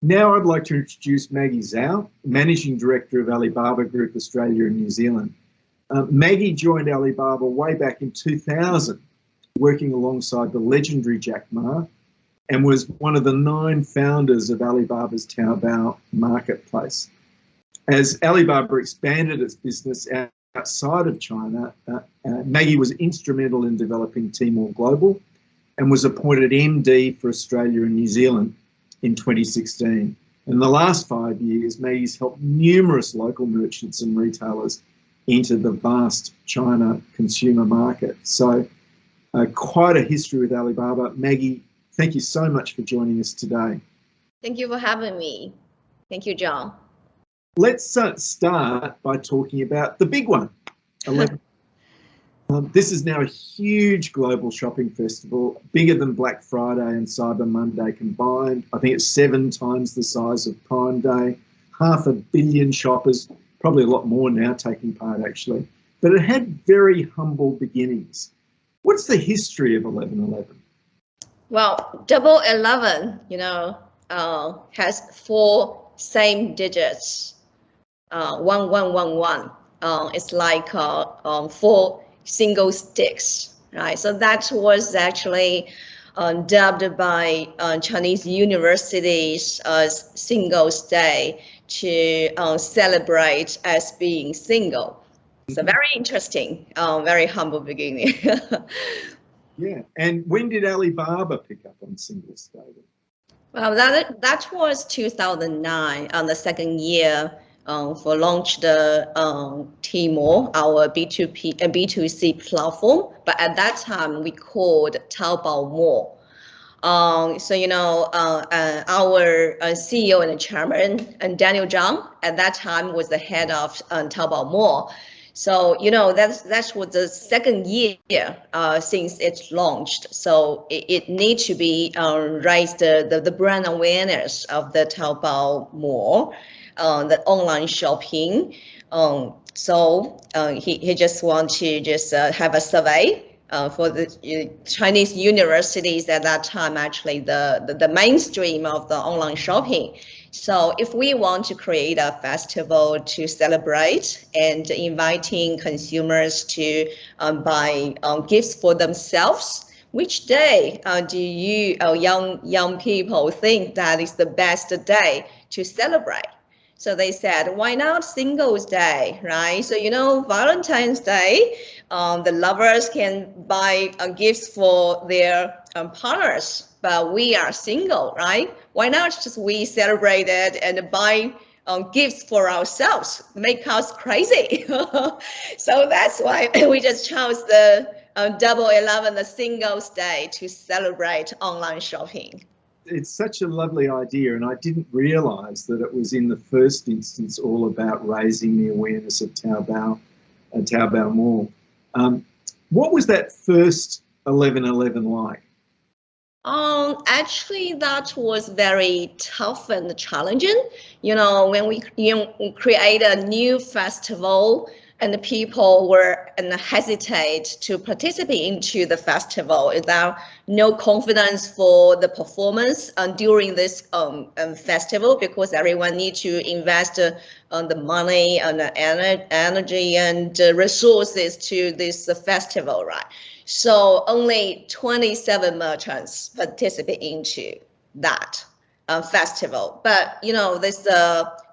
Now I'd like to introduce Maggie Zhou, Managing Director of Alibaba Group Australia and New Zealand. Maggie joined Alibaba way back in 2000, working alongside the legendary Jack Ma, and was one of the 9 founders of Alibaba's Taobao marketplace. As Alibaba expanded its business outside of China, Maggie was instrumental in developing Tmall Global and was appointed MD for Australia and New Zealand in 2016. In the last 5 years, Maggie's helped numerous local merchants and retailers into the vast China consumer market. So quite a history with Alibaba. Maggie, thank you so much for joining us today. Thank you for having me. Thank you, John. Let's start by talking about the big one. This is now a huge global shopping festival, bigger than Black Friday and Cyber Monday combined. I think it's 7 times the size of Prime Day, 500 million shoppers, probably a lot more now taking part actually. But it had very humble beginnings. What's the history of 11.11? Well, Double 11, has 4 same digits. 1111. It's like 4 single sticks, right? So that was actually dubbed by Chinese universities as Singles Day to celebrate as being single. So very interesting, very humble beginning. Yeah, and when did Alibaba pick up on Singles Day? Well, that was 2009, on the second year for launch the Tmall, our B2P and B2C platform. But at that time, we called Taobao Mall. Our CEO and chairman, and Daniel Zhang, at that time was the head of Taobao Mall. So, that was the second year since it's launched. So it needs to be raise the brand awareness of the Taobao Mall, the online shopping. He just want to just have a survey for the Chinese universities at that time, actually the mainstream of the online shopping. So if we want to create a festival to celebrate and inviting consumers to buy gifts for themselves, which day do you young people think that is the best day to celebrate? So they said, why not Singles Day, right? So, Valentine's Day, the lovers can buy gifts for their partners, but we are single, right? Why not just we celebrate it and buy gifts for ourselves, make us crazy? So that's why we just chose the Double 11, the Singles Day, to celebrate online shopping. It's such a lovely idea, and I didn't realize that it was in the first instance all about raising the awareness of Taobao and Taobao Mall. What was that first 11.11 like? Actually, that was very tough and challenging. When we create a new festival, and the people were hesitate to participate into the festival without no confidence for the performance during this festival, because everyone needs to invest the money and the energy and resources to this festival, right? So only 27 merchants participate into that festival. But this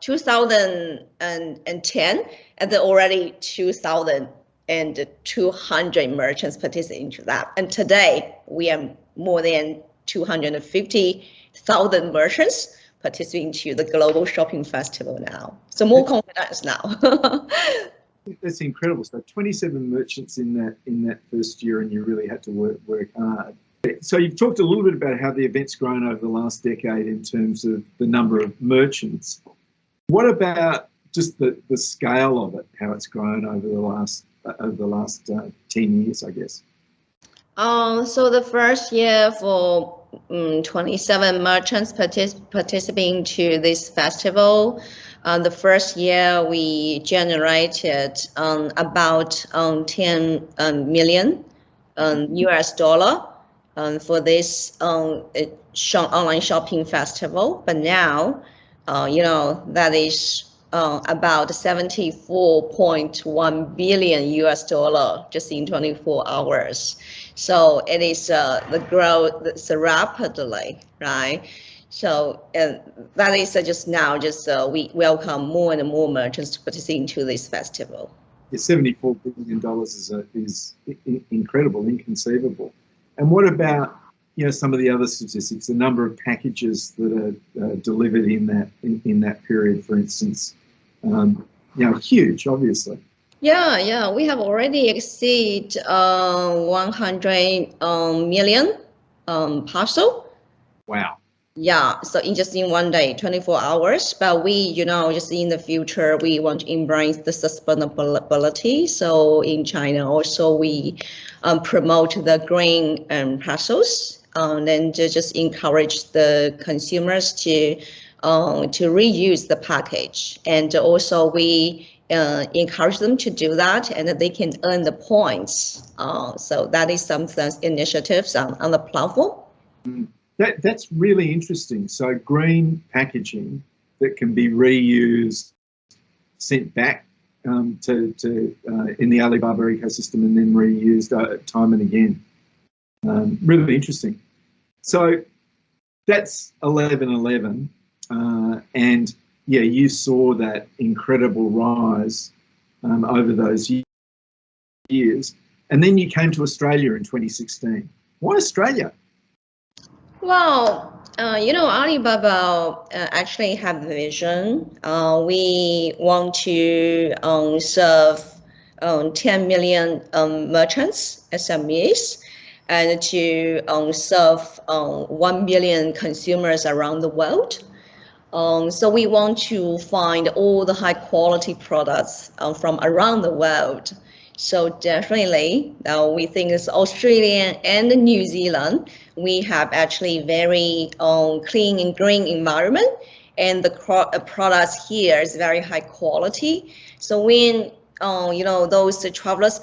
2010, and there already 2,200 merchants participate into that. And today we have more than 250,000 merchants participating to the global shopping festival now. So more confidence now. That's incredible. So 27 merchants in that first year, and you really had to work hard. So you've talked a little bit about how the event's grown over the last decade in terms of the number of merchants. What about just the scale of it, how it's grown over the last 10 years, I guess? So the first year for 27 merchants participating to this festival. The first year we generated about 10 million US dollar. for this online shopping festival. But now, that is about 74.1 billion US dollar just in 24 hours. So it is the growth is rapidly, right? So that is just now, we welcome more and more merchants to participate into this festival. Yeah, $74 billion is incredible, inconceivable. And what about some of the other statistics? The number of packages that are delivered in that period, for instance, huge, obviously. Yeah, we have already exceeded 100 million parcel. Wow. Yeah, so in one day, 24 hours. But we, just in the future, we want to embrace the sustainability. So in China, also we promote the green parcels, and then just encourage the consumers to reuse the package, and also we encourage them to do that, and they can earn the points. So that is some initiatives on the platform. That's really interesting. So green packaging that can be reused, sent back to in the Alibaba ecosystem, and then reused time and again. Really interesting. So that's 11/11, and yeah, you saw that incredible rise over those years, and then you came to Australia in 2016. Why Australia? Well, Alibaba actually have a vision. We want to serve 10 million merchants, SMEs, and to serve 1 billion consumers around the world. So we want to find all the high quality products from around the world. So definitely, we think it's Australia and New Zealand. We have actually very clean and green environment, and the products here is very high quality. So when those travelers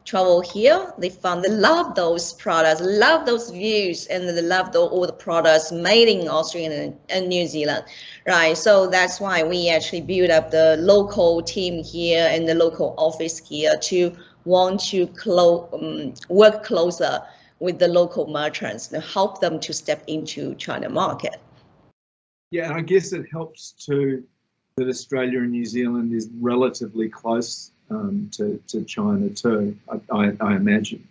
travel here, they love those products, love those views, and they love all the products made in Australia and New Zealand, right? So that's why we actually build up the local team here and the local office here to want to work closer with the local merchants and help them to step into China market. Yeah, and I guess it helps too that Australia and New Zealand is relatively close to China too, I imagine.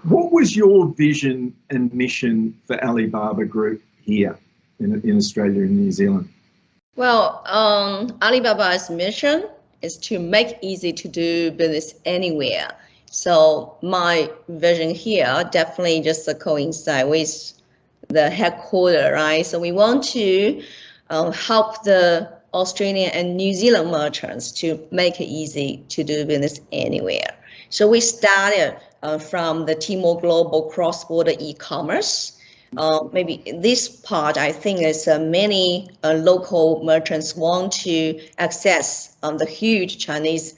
What was your vision and mission for Alibaba Group here in Australia and New Zealand? Well, Alibaba's mission is to make easy to do business anywhere. So my vision here definitely just coincide with the headquarters, right? So we want to help the Australian and New Zealand merchants to make it easy to do business anywhere. So we started from the Tmall Global cross-border e-commerce. Maybe this part, I think, is many local merchants want to access the huge Chinese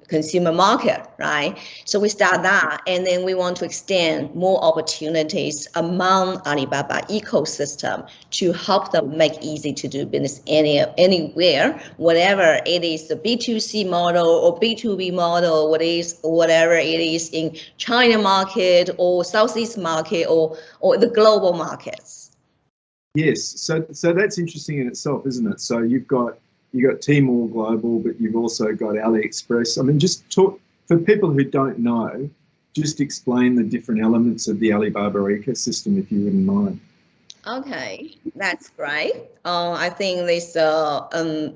consumer market, right? So we start that, and then we want to extend more opportunities among Alibaba ecosystem to help them make easy to do business anywhere, whatever it is, the B2C model or B2B model, whatever it is in China market or Southeast market or the global markets. Yes, so that's interesting in itself, isn't it? So you've got Tmall Global, but you've also got AliExpress. I mean, just talk for people who don't know, just explain the different elements of the Alibaba ecosystem, if you wouldn't mind. Okay, that's great. I think this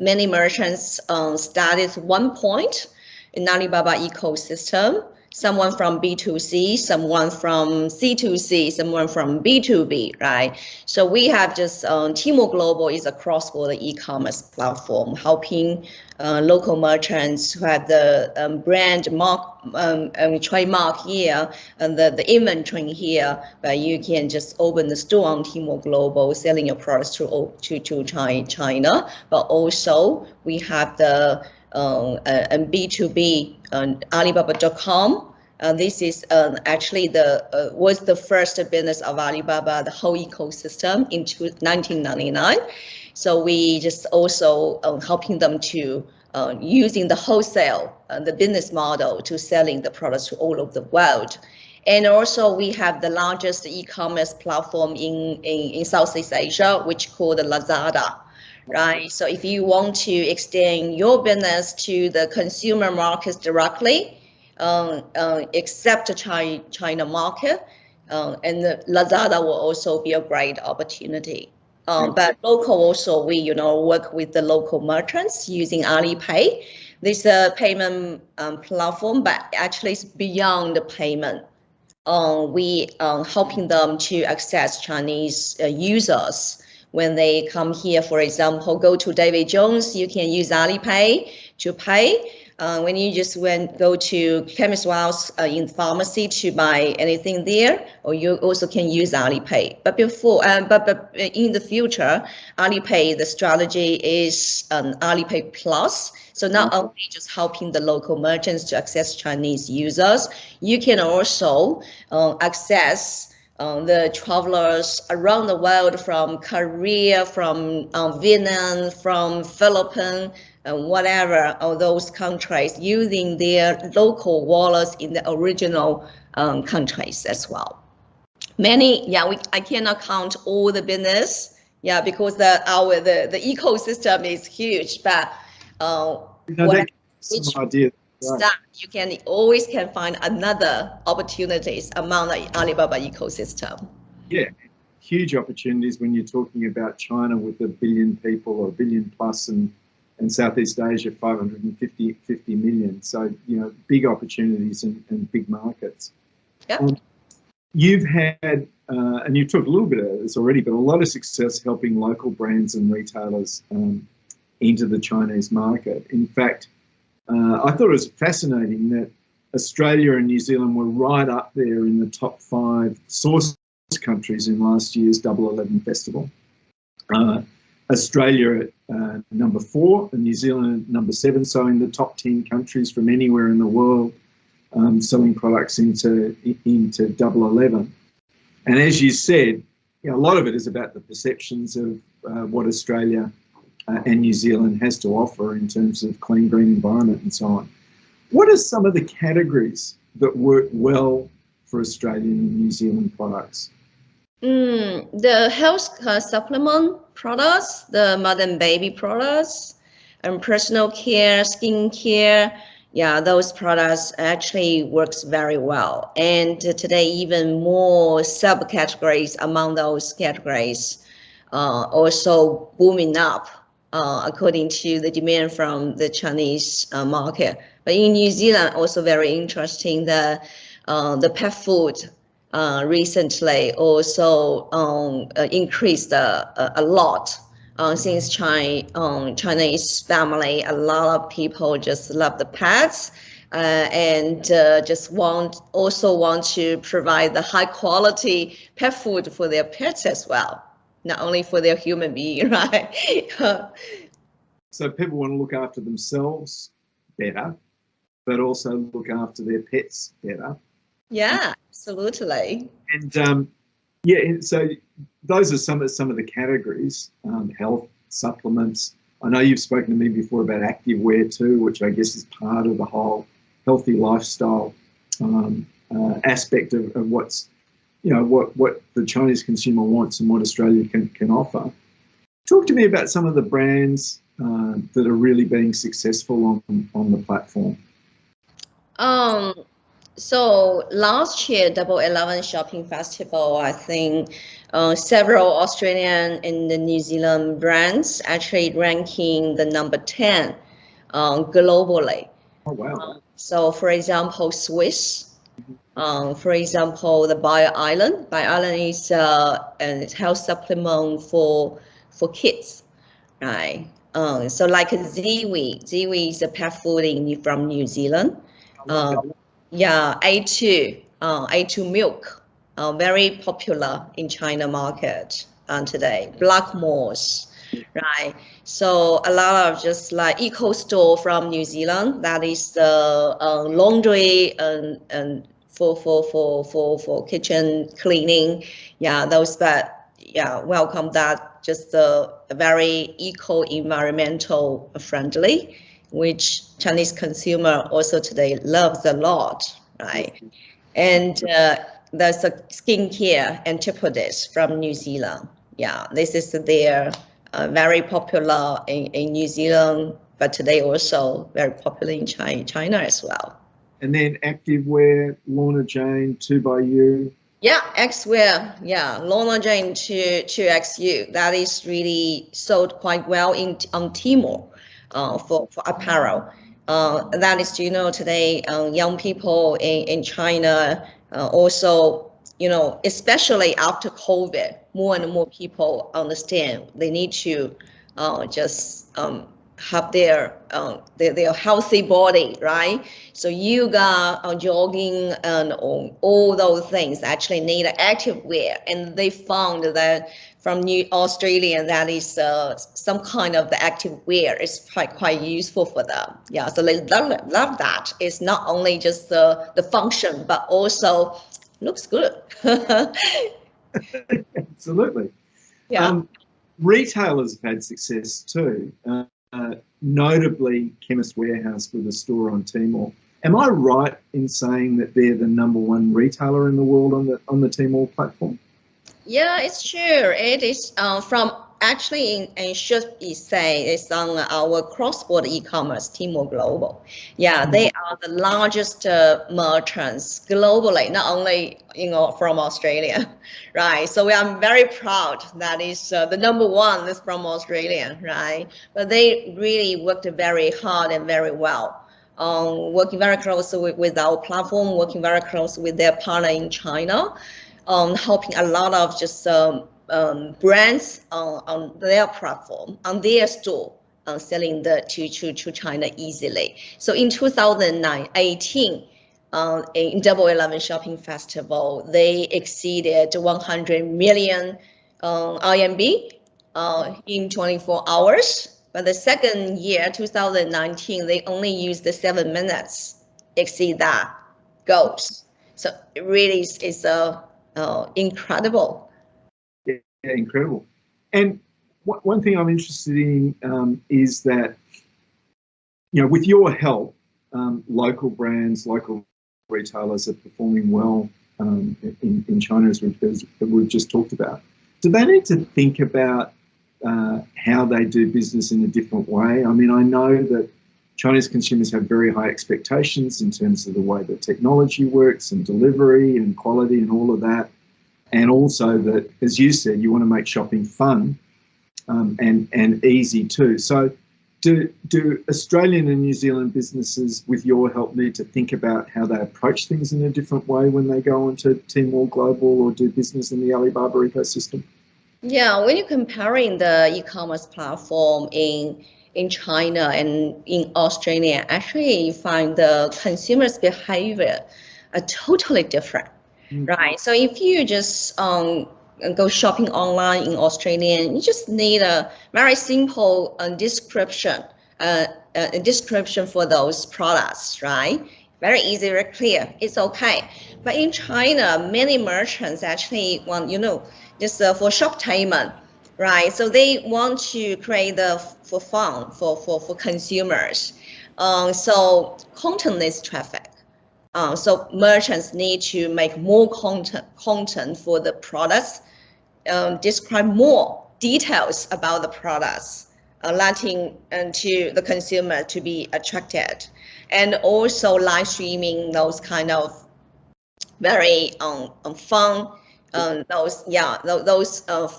many merchants started at one point in Alibaba ecosystem. Someone from B2C, someone from C2C, someone from B2B, right? So we have just Tmall Global is a cross-border e-commerce platform helping local merchants who have the brand mark trademark here and the inventory here, but you can just open the store on Tmall Global, selling your products to China. But also we have the B2B Alibaba.com This is actually was the first business of Alibaba, the whole ecosystem in 1999. So we just also helping them to using the wholesale, the business model to selling the products to all over the world. And also we have the largest e-commerce platform in Southeast Asia, which called Lazada. Right. So if you want to extend your business to the consumer markets directly, except the China market, and the Lazada will also be a great opportunity. But local also, we work with the local merchants using Alipay. This payment platform, but actually it's beyond the payment. We helping them to access Chinese users when they come here. For example, go to David Jones, you can use Alipay to pay. When you just go to Chemist Warehouse in pharmacy to buy anything there, or you also can use Alipay. But in the future, Alipay, the strategy is Alipay Plus. So not only just helping the local merchants to access Chinese users, you can also access the travelers around the world from Korea, from Vietnam, from Philippines, whatever, all those countries using their local wallets in the original countries as well. Many, I cannot count all the business, because the ecosystem is huge, but some idea. Right. You can always find another opportunities among the Alibaba ecosystem. Yeah, huge opportunities when you're talking about China with 1 billion people or 1 billion plus, and Southeast Asia 550 million. So big opportunities and big markets. Yeah. You've had, and you've talked a little bit about this already, but a lot of success helping local brands and retailers into the Chinese market. In fact, I thought it was fascinating that Australia and New Zealand were right up there in the top 5 source countries in last year's Double 11 Festival. Australia at number 4 and New Zealand at number 7, so in the top 10 countries from anywhere in the world selling products into Double 11. And as you said, a lot of it is about the perceptions of what Australia and New Zealand has to offer in terms of clean, green environment and so on. What are some of the categories that work well for Australian and New Zealand products? The health supplement products, the mother and baby products, and personal care, skin care. Yeah, those products actually works very well. And today, even more subcategories among those categories also booming up according to the demand from the Chinese market. But in New Zealand, also very interesting, the pet food recently also increased a lot. Since Chinese family, a lot of people just love the pets and just want to provide the high quality pet food for their pets as well, not only for their human being, right? So people want to look after themselves better, but also look after their pets better. Yeah, absolutely. And so those are some of the categories. Health supplements. I know you've spoken to me before about activewear too, which I guess is part of the whole healthy lifestyle aspect of what's what the Chinese consumer wants and what Australia can offer. Talk to me about some of the brands that are really being successful on the platform. So last year, Double 11 Shopping Festival, I think several Australian and the New Zealand brands actually ranking the number 10 globally. Oh, wow. So for example, Swiss, for example, the Bio Island. Bio Island is a health supplement for kids, right? So like Ziwi is a pet food from New Zealand. Yeah, A2 milk, very popular in China market today. Black Moss, right? So a lot of just like eco store from New Zealand, that is the laundry and for kitchen cleaning. Yeah, those that, yeah, welcome that, just a very eco environmental friendly, which Chinese consumer also today loves a lot, right? And there's a skincare antipodes from New Zealand. Yeah, this is their very popular in New Zealand, but today also very popular in China as well. And then activewear, Lorna Jane, 2 by You. Yeah, Xwear, yeah, Lorna Jane to XU. That is really sold quite well on Tmall for apparel. That is, you know, today young people in China also, you know, especially after COVID, more and more people understand they need to just have their healthy body, right? So yoga, jogging, and all those things actually need active wear. And they found that from New Australia, that is some kind of the active wear is quite useful for them. Yeah, so they love that. It's not only just the function, but also looks good. Absolutely. Yeah. Retailers have had success too, notably Chemist Warehouse with a store on Tmall. Am I right in saying that they're the #1 retailer in the world on the Tmall platform? Yeah, it's true. It is from actually, and should be say, it's on our cross-border e-commerce, Tmall Global. Yeah, they are the largest merchants globally, not only, you know, from Australia, right? So we are very proud that is the #1 is from Australia, right? But they really worked very hard and very well. Working very closely with our platform, working very closely with their partner in China, helping a lot of just brands on their platform, on their store, selling to China easily. So in 2018, in Double 11 Shopping Festival, they exceeded 100 million RMB in 24 hours. But the second year, 2019, they only used the 7 minutes exceed that goals. So it really is incredible. Yeah, incredible. And one thing I'm interested in is that, you know, with your help, local brands, local retailers are performing well in China, as we've just talked about. Do they need to think about how they do business in a different way? I mean, I know that Chinese consumers have very high expectations in terms of the way that technology works and delivery and quality and all of that. And also that, as you said, you want to make shopping fun and easy too. So do Australian and New Zealand businesses, with your help, need to think about how they approach things in a different way when they go onto Tmall Global or do business in the Alibaba ecosystem? Yeah, when you're comparing the e-commerce platform in China and in Australia, actually you find the consumers' behavior are totally different, right? So if you just go shopping online in Australia, you just need a very simple description for those products, right? Very easy, very clear. It's okay. But in China, many merchants actually want, you know, just for shoptainment, right? So they want to create for fun for consumers. So content-less traffic. So merchants need to make more content for the products, describe more details about the products, letting to the consumer to be attracted, and also live streaming those kind of very fun those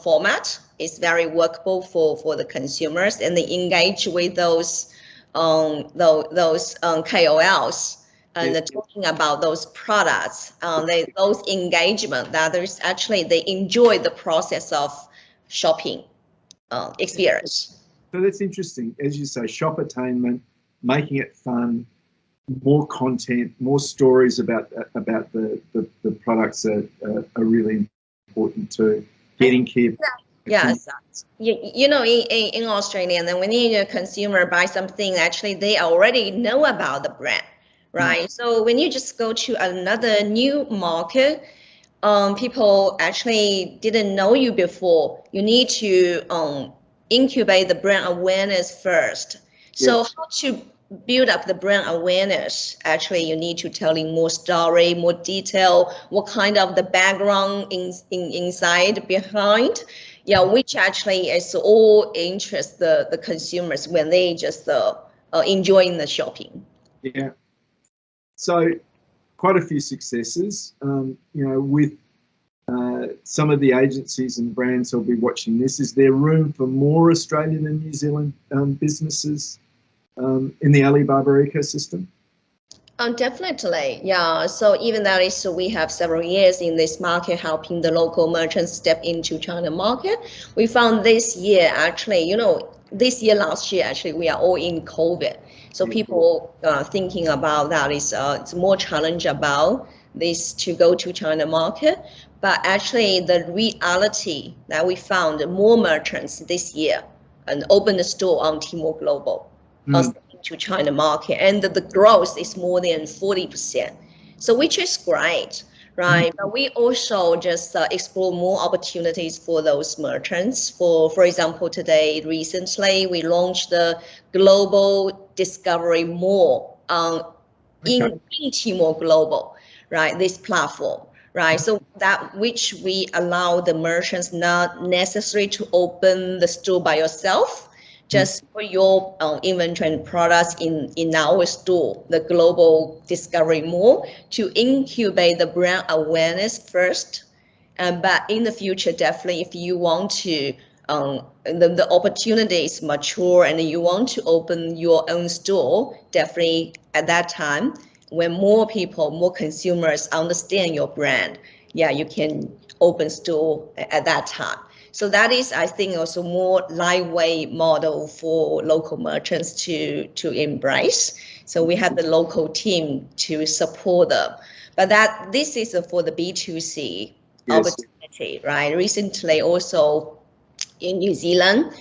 format is very workable for the consumers, and they engage with those KOLs and talking about those products. Those engagement that there's actually they enjoy the process of shopping experience. So that's interesting. As you say, shop attainment, making it fun, more content, more stories about the products are really important too. Getting kids. Yes, you know, in Australia, and then when a consumer buys something, actually they already know about the brand, right? So when you just go to another new market, people actually didn't know you before. You need to incubate the brand awareness first. So how to build up the brand awareness? Actually, you need to telling more story, more detail, what kind of the background inside behind. Yeah, which actually is all interest the consumers when they just enjoying the shopping. Yeah. So quite a few successes, you know, with some of the agencies and brands who'll be watching this. Is there room for more Australian and New Zealand businesses in the Alibaba ecosystem? Definitely, yeah. So even that is, we have several years in this market helping the local merchants step into China market. We found this year actually, you know, this year, last year actually, we are all in COVID. So people thinking about that is it's more challenge about this to go to China market. But actually the reality that we found more merchants this year and open the store on Tmall Global. To China market, and the growth is more than 40%. So which is great, right? But we also just explore more opportunities for those merchants. For example, recently we launched the global discovery mall in Tmall Global, right? This platform. Right, so that which we allow the merchants not necessary to open the store by yourself, just put your inventory and products in our store, the global discovery mall, to incubate the brand awareness first. But in the future, definitely, if you want to, the opportunity is mature and you want to open your own store, definitely at that time, when more people, more consumers understand your brand, yeah, you can open store at that time. So that is, I think, also more lightweight model for local merchants to embrace. So we have the local team to support them. But this is for the B2C opportunity, right? Recently, also in New Zealand,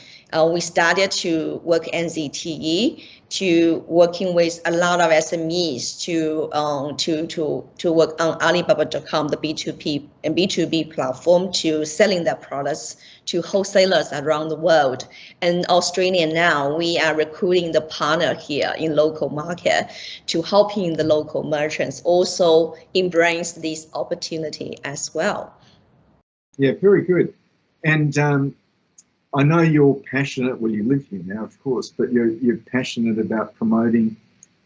we started to work NZTE to working with a lot of SMEs to work on Alibaba.com, the B2P and B2B platform, to selling their products to wholesalers around the world. And Australia now, we are recruiting the partner here in local market to helping the local merchants also embrace this opportunity as well. Yeah, very good. And I know you're passionate, well, you live here now, of course, but you're passionate about promoting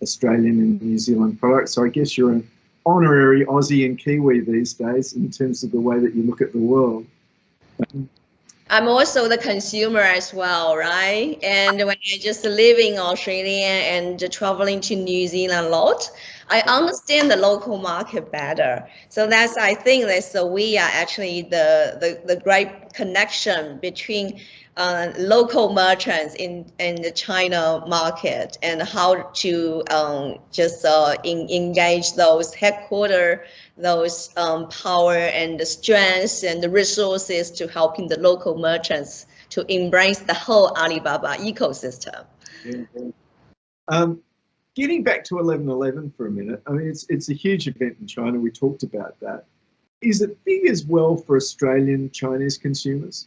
Australian and New Zealand products. So I guess you're an honorary Aussie and Kiwi these days in terms of the way that you look at the world. I'm also the consumer as well, right? And when I just live in Australia and traveling to New Zealand a lot, I understand the local market better. So that's, I think that we are actually the great connection between local merchants in the China market and how to just engage those headquarters, those power and the strengths and the resources to helping the local merchants to embrace the whole Alibaba ecosystem. Yeah. Getting back to 11/11 for a minute, I mean, it's a huge event in China. We talked about that. Is it big as well for Australian Chinese consumers?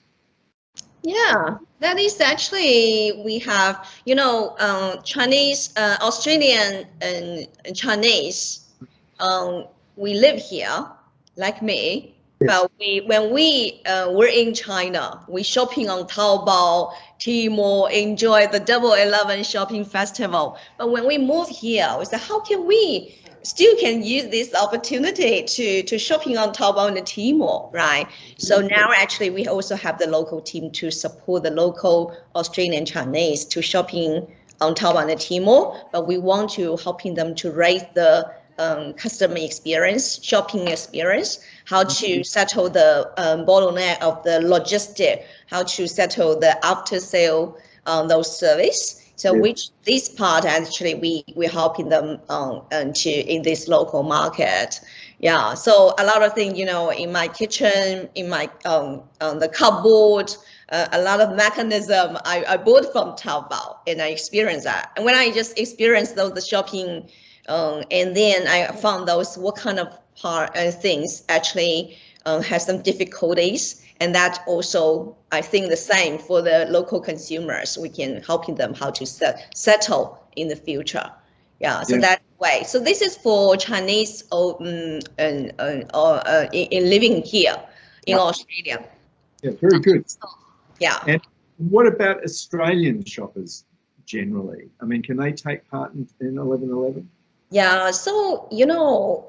Yeah, that is actually, we have, you know, Chinese, Australian and Chinese, we live here, like me, but when we were in China, we shopping on Taobao, Tmall, enjoy the Double 11 shopping festival. But when we move here, we said, how can we still can use this opportunity to shopping on Taobao and Tmall, right? So now actually we also have the local team to support the local Australian Chinese to shopping on Taobao and Tmall, but we want to helping them to raise the customer experience, shopping experience, how to settle the bottleneck of the logistic, how to settle the after sale those service. So which this part actually we're helping them to in this local market. Yeah, so a lot of things, in my kitchen, in my the cupboard, a lot of mechanism I bought from Taobao, and I experienced that. And when I just experienced the shopping, and then I found those what kind of things actually has some difficulties, and that also I think the same for the local consumers. We can helping them how to settle in the future. Yeah, so that way. So this is for Chinese in living here in Australia. Yeah, very good. Yeah. And what about Australian shoppers generally? I mean, can they take part in 11.11? Yeah, so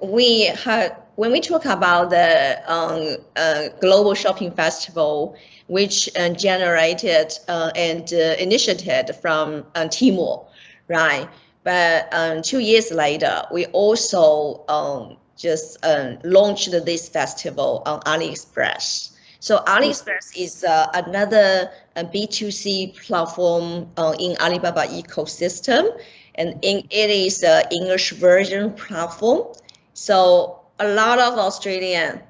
we had when we talk about the global shopping festival, which generated and initiated from Timor, right? But 2 years later, we also just launched this festival on AliExpress. So AliExpress is another B2C platform in Alibaba ecosystem, and it is an English version platform. So a lot of Australian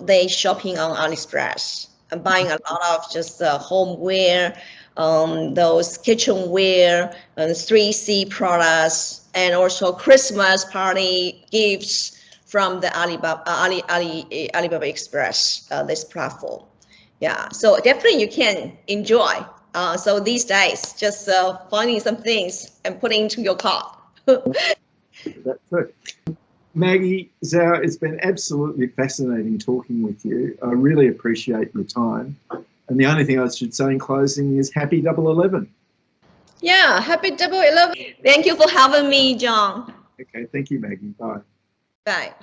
they shopping on AliExpress and buying a lot of just homeware, those kitchenware, and 3C products, and also Christmas party gifts from the Alibaba Express, this platform. Yeah, so definitely you can enjoy. So these days, just finding some things and putting into your cart. That's it. Maggie Zhou, it's been absolutely fascinating talking with you. I really appreciate your time. And the only thing I should say in closing is happy 11.11. Yeah, happy 11.11. Thank you for having me, John. Okay, thank you, Maggie. Bye. Bye.